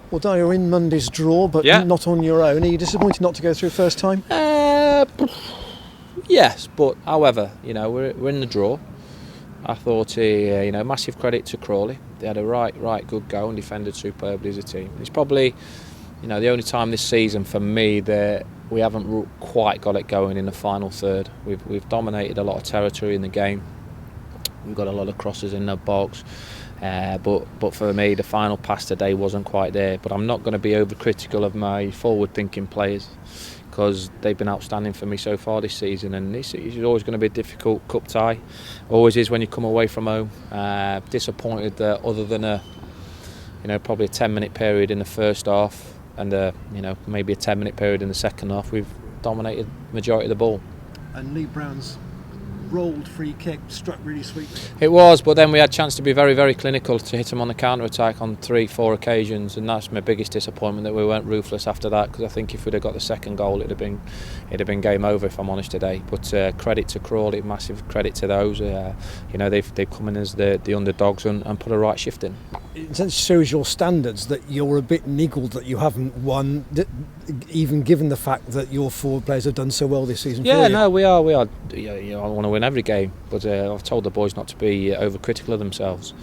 Well, Di, you're in Monday's draw, but not on your own. Are you disappointed not to go through first time? Yes, but however, we're in the draw. I thought, massive credit to Crawley. They had a right good go and defended superbly as a team. It's probably, the only time this season for me that we haven't quite got it going in the final third. We've dominated a lot of territory in the game. We've got a lot of crosses in the box. But for me, the final pass today wasn't quite there. But I'm not going to be overcritical of my forward-thinking players because they've been outstanding for me so far this season. And it's always going to be a difficult cup tie. Always is when you come away from home. Disappointed that other than probably a 10-minute period in the first half and maybe a 10-minute period in the second half, we've dominated the majority of the ball. And Lee Brown's rolled free kick struck really sweetly. It was, but then we had a chance to be very, very clinical to hit him on the counter-attack on 3-4 occasions, and that's my biggest disappointment, that we weren't ruthless after that, because I think if we'd have got the second goal it'd have been game over, if I'm honest, today. But credit to Crawley, massive credit to those. They've come in as the underdogs and put a right shift in. It shows your standards that you're a bit niggled that you haven't won, even given the fact that your forward players have done so well this season. Yeah, no, we are. I want to win every game, but I've told the boys not to be overcritical of themselves.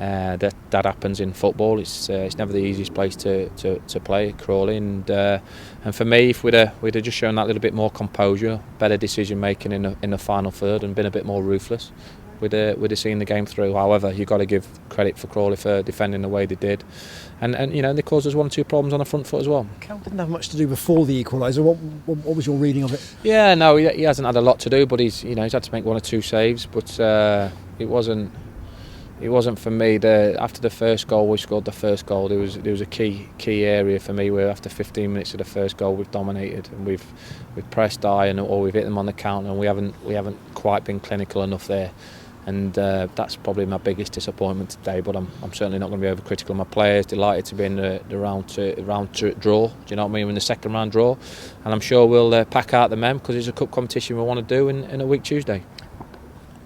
That happens in football. It's never the easiest place to play at Crawley, and for me, if we'd have just shown that little bit more composure, better decision making in the final third, and been a bit more ruthless, we'd have seen the game through. However, you've got to give credit for Crawley for defending the way they did, and they caused us 1 or 2 problems on the front foot as well. Cal didn't have much to do before the equaliser. What was your reading of it? Yeah, no, he hasn't had a lot to do, but he's had to make 1 or 2 saves, but it wasn't for me. After the first goal, we scored the first goal. There was a key area for me where after 15 minutes of the first goal, we've dominated and we've pressed high or we've hit them on the counter, and we haven't quite been clinical enough there. And that's probably my biggest disappointment today. But I'm certainly not going to be overcritical of my players. Delighted to be in the round two draw. Do you know what I mean? We're in the second round draw, and I'm sure we'll pack out the men because it's a cup competition we want to do in a week Tuesday.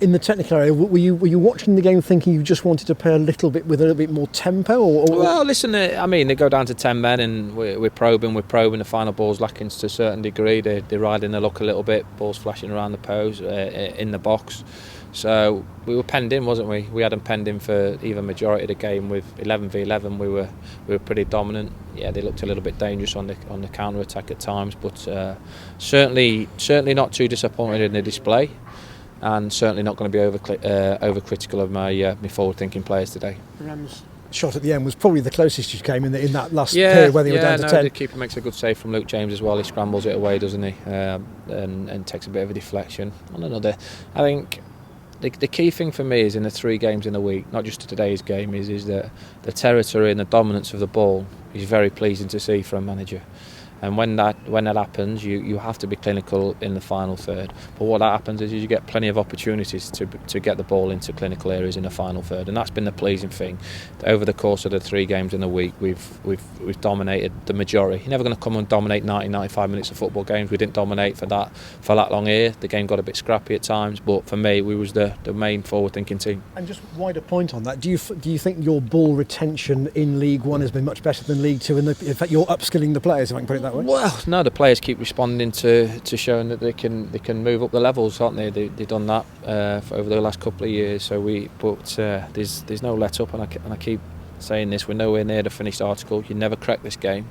In the technical area, were you watching the game thinking you just wanted to play a little bit more tempo? Or? Well, listen, they go down to 10 men and we're probing. The final ball's lacking to a certain degree. They're riding the luck a little bit. Balls flashing around the post in the box. So we were penned in, wasn't we? We hadn't penned in for even majority of the game. With 11v11, we were pretty dominant. Yeah, they looked a little bit dangerous on the counter attack at times, but certainly not too disappointed in the display. And certainly not going to be overcritical of my forward-thinking players today. Ram's shot at the end was probably the closest you came in that last period where they were down to 10. The keeper makes a good save from Luke James as well. He scrambles it away, doesn't he? And takes a bit of a deflection. I think the key thing for me is in the 3 games in a week, not just today's game, is that the territory and the dominance of the ball is very pleasing to see for a manager. And when that happens, you have to be clinical in the final third. But what that happens is you get plenty of opportunities to get the ball into clinical areas in the final third, and that's been the pleasing thing. Over the course of the 3 games in the week, we've dominated the majority. You're never going to come and dominate 90-95 minutes of football games. We didn't dominate for that long here. The game got a bit scrappy at times, but for me, we was the main forward-thinking team. And just wider point on that, do you think your ball retention in League One has been much better than League Two? In fact, you're upskilling the players, if I can put it that way. Well, no, the players keep responding to showing that they can move up the levels, aren't they? They've done that for over the last couple of years. So there's no let up, and I keep saying this: we're nowhere near the finished article. You never crack this game,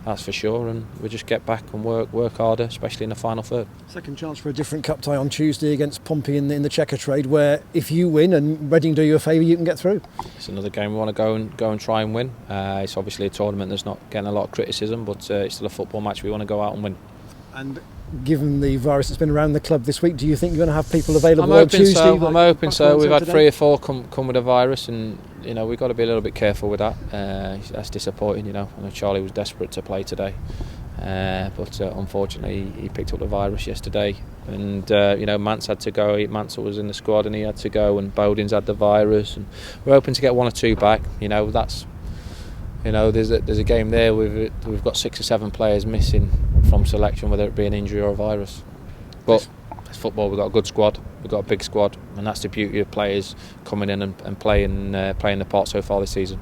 that's for sure, and we just get back and work harder, especially in the final third. Second chance for a different cup tie on Tuesday against Pompey in the Checker Trade, where if you win and Reading do you a favour, you can get through. It's another game we want to go and try and win. It's obviously a tournament that's not getting a lot of criticism, but it's still a football match we want to go out and win. And given the virus that's been around the club this week, do you think you're going to have people available on Tuesday? I'm hoping so. We've had 3 or 4 come with a virus, and we've got to be a little bit careful with that. That's disappointing. I know Charlie was desperate to play today, but unfortunately he picked up the virus yesterday, and Mance had to go. Mansell was in the squad and he had to go, and Bowden's had the virus, and we're hoping to get 1 or 2 back. That's there's a game there. We've got 6 or 7 players missing from selection, whether it be an injury or a virus. But it's football. We've got a good squad. We've got a big squad, and that's the beauty of players coming in and playing the part so far this season.